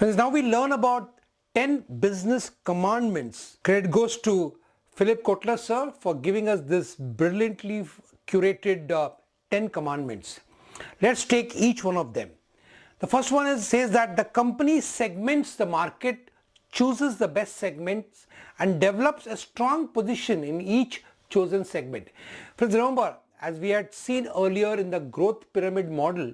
Friends, now we learn about 10 business commandments. Credit goes to Philip Kotler sir for giving us this brilliantly curated 10 commandments. Let's take each one of them. The first one says that the company segments the market, chooses the best segments and develops a strong position in each chosen segment. Friends, remember, as we had seen earlier in the growth pyramid model,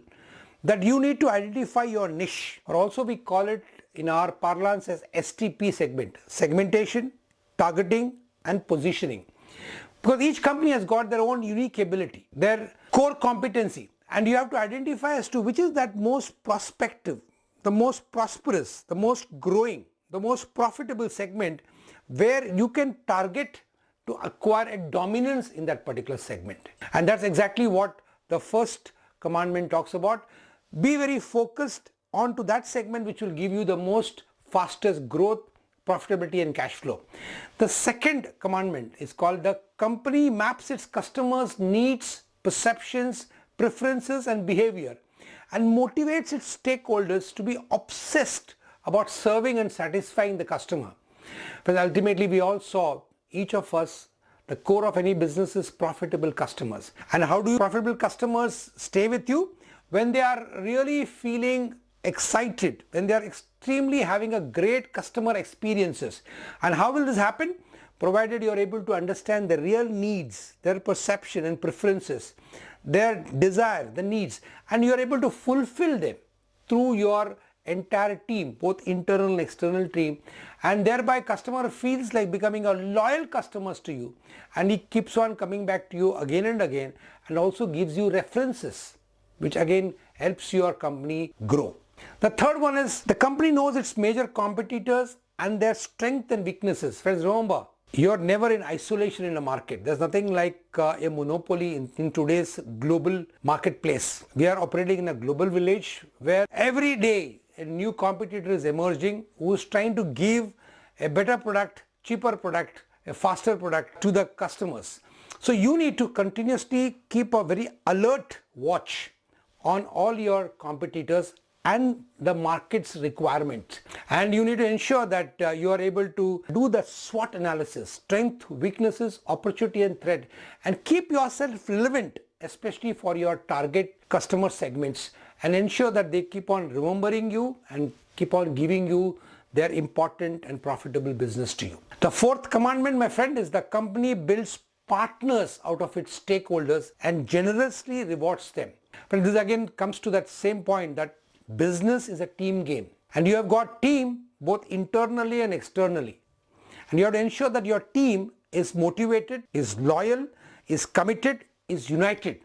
that you need to identify your niche, or also we call it in our parlance as STP segment: segmentation, targeting and positioning. Because each company has got their own unique ability, their core competency, and you have to identify as to which is that most prospective, the most prosperous, the most growing, the most profitable segment where you can target to acquire a dominance in that particular segment. And that's exactly what the first commandment talks about. Be very focused onto that segment which will give you the most fastest growth, profitability and cash flow. The second commandment is called the company maps its customers' needs, perceptions, preferences and behavior and motivates its stakeholders to be obsessed about serving and satisfying the customer. But ultimately we all saw, each of us, the core of any business is profitable customers. And how do profitable customers stay with you? When they are really feeling excited, when they are extremely having a great customer experiences. And how will this happen? Provided you are able to understand their real needs, their perception and preferences, their desire, the needs, and you are able to fulfill them through your entire team, both internal and external team, and thereby customer feels like becoming a loyal customers to you, and he keeps on coming back to you again and again, and also gives you references, which again helps your company grow. The third one is the company knows its major competitors and their strengths and weaknesses. Friends, remember, you're never in isolation in a market. There's nothing like a monopoly in today's global marketplace. We are operating in a global village where every day a new competitor is emerging who is trying to give a better product, cheaper product, a faster product to the customers. So you need to continuously keep a very alert watch on all your competitors and the market's requirement, and you need to ensure that you are able to do the SWOT analysis: strength, weaknesses, opportunity and threat, and keep yourself relevant, especially for your target customer segments, and ensure that they keep on remembering you and keep on giving you their important and profitable business to you. The fourth commandment, my friend, is the company builds partners out of its stakeholders and generously rewards them. But this again comes to that same point that business is a team game, and you have got team both internally and externally, and you have to ensure that your team is motivated, is loyal, is committed, is united,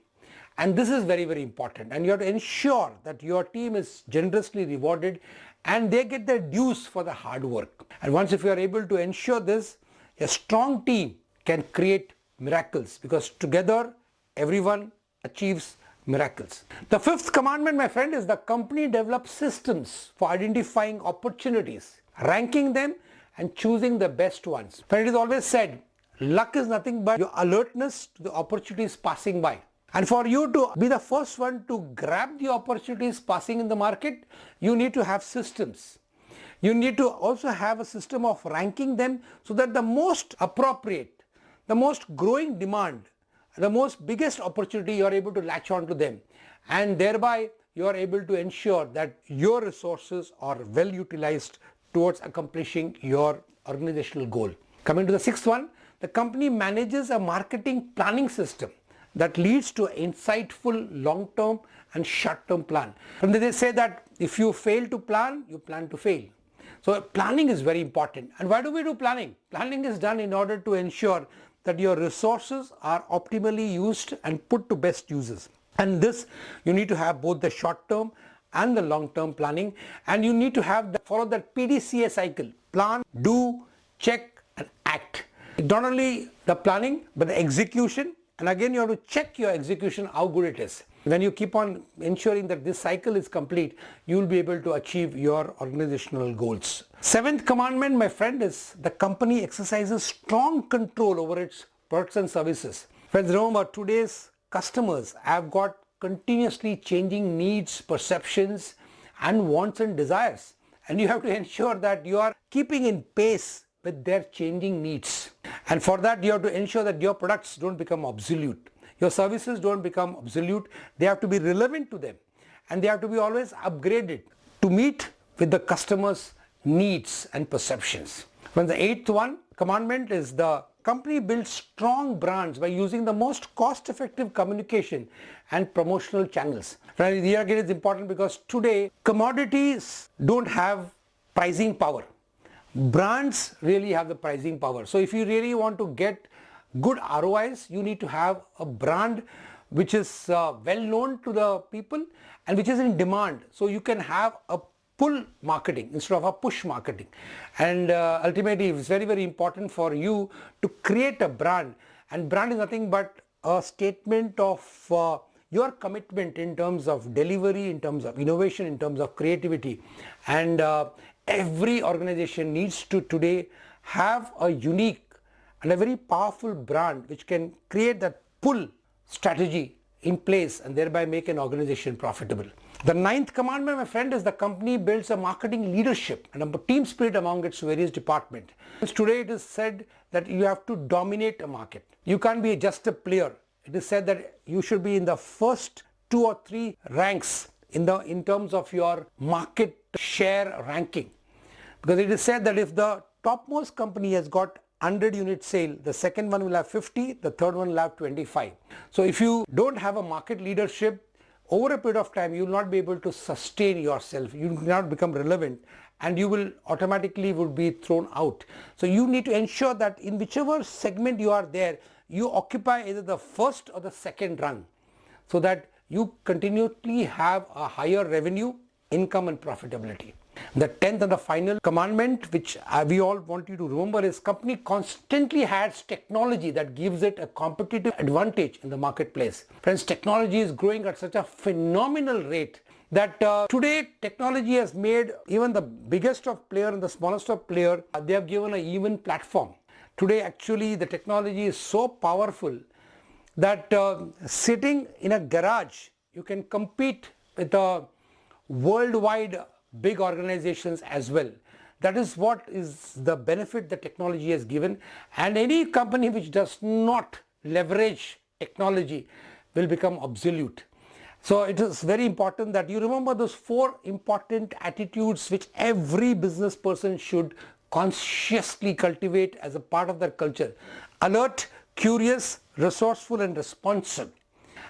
and this is very, very important. And you have to ensure that your team is generously rewarded and they get their dues for the hard work. And once if you are able to ensure this, a strong team can create miracles, because together everyone achieves miracles. The fifth commandment, my friend, is the company develops systems for identifying opportunities, ranking them and choosing the best ones. But it is always said, luck is nothing but your alertness to the opportunities passing by. And for you to be the first one to grab the opportunities passing in the market, you need to have systems. You need to also have a system of ranking them so that the most appropriate, the most growing demand, the most biggest opportunity, you are able to latch on to them, and thereby you are able to ensure that your resources are well utilized towards accomplishing your organizational goal. Coming to the sixth one, the company manages a marketing planning system that leads to an insightful long-term and short-term plan. And they say that if you fail to plan, you plan to fail. So planning is very important. And why do we do planning? Planning is done in order to ensure that your resources are optimally used and put to best uses. And this, you need to have both the short-term and the long-term planning, and you need to follow that PDCA cycle: plan, do, check and act. Not only the planning but the execution, and again you have to check your execution, how good it is. When you keep on ensuring that this cycle is complete, you will be able to achieve your organizational goals. Seventh commandment, my friend, is the company exercises strong control over its products and services. Friends, remember, today's customers have got continuously changing needs, perceptions and wants and desires. and you have to ensure that you are keeping in pace with their changing needs. And for that you have to ensure that your products don't become obsolete. Your services don't become obsolete. They have to be relevant to them, and they have to be always upgraded to meet with the customer's needs and perceptions. When the eighth one commandment is the company builds strong brands by using the most cost-effective communication and promotional channels. Here again it's important because today commodities don't have pricing power. Brands really have the pricing power. So if you really want to get good ROIs, you need to have a brand which is well known to the people and which is in demand. So you can have a pull marketing instead of a push marketing, and ultimately it's very, very important for you to create a brand, and brand is nothing but a statement of your commitment in terms of delivery, in terms of innovation, in terms of creativity. And every organization needs to today have a unique and a very powerful brand which can create that pull strategy in place and thereby make an organization profitable. The ninth commandment, my friend, is the company builds a marketing leadership and a team spirit among its various departments. Today it is said that you have to dominate a market. You can't be just a player. It is said that you should be in the first 2 or 3 ranks in terms of your market share ranking. Because it is said that if the topmost company has got 100 unit sale, the second one will have 50, the third one will have 25. So if you don't have a market leadership, over a period of time you will not be able to sustain yourself, you will not become relevant, and you will automatically would be thrown out. So you need to ensure that in whichever segment you are there, you occupy either the first or the second rung, so that you continually have a higher revenue, income and profitability. The 10th and the final commandment which we all want you to remember is company constantly has technology that gives it a competitive advantage in the marketplace. Friends, technology is growing at such a phenomenal rate that today technology has made even the biggest of player and the smallest of player, they have given an even platform. Today actually the technology is so powerful that sitting in a garage you can compete with a worldwide big organizations as well. That is what is the benefit that technology has given, and any company which does not leverage technology will become obsolete. So it is very important that you remember those 4 important attitudes which every business person should consciously cultivate as a part of their culture: alert, curious, resourceful and responsive.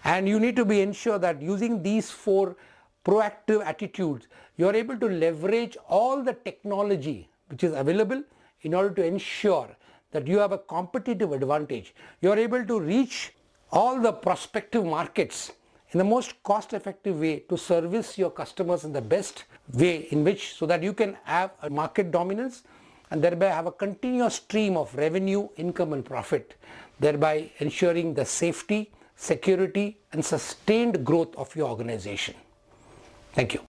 And you need to be ensure that using these 4 proactive attitudes, you are able to leverage all the technology which is available in order to ensure that you have a competitive advantage. You are able to reach all the prospective markets in the most cost-effective way to service your customers in the best way in which, so that you can have a market dominance and thereby have a continuous stream of revenue, income and profit, thereby ensuring the safety, security and sustained growth of your organization. Thank you.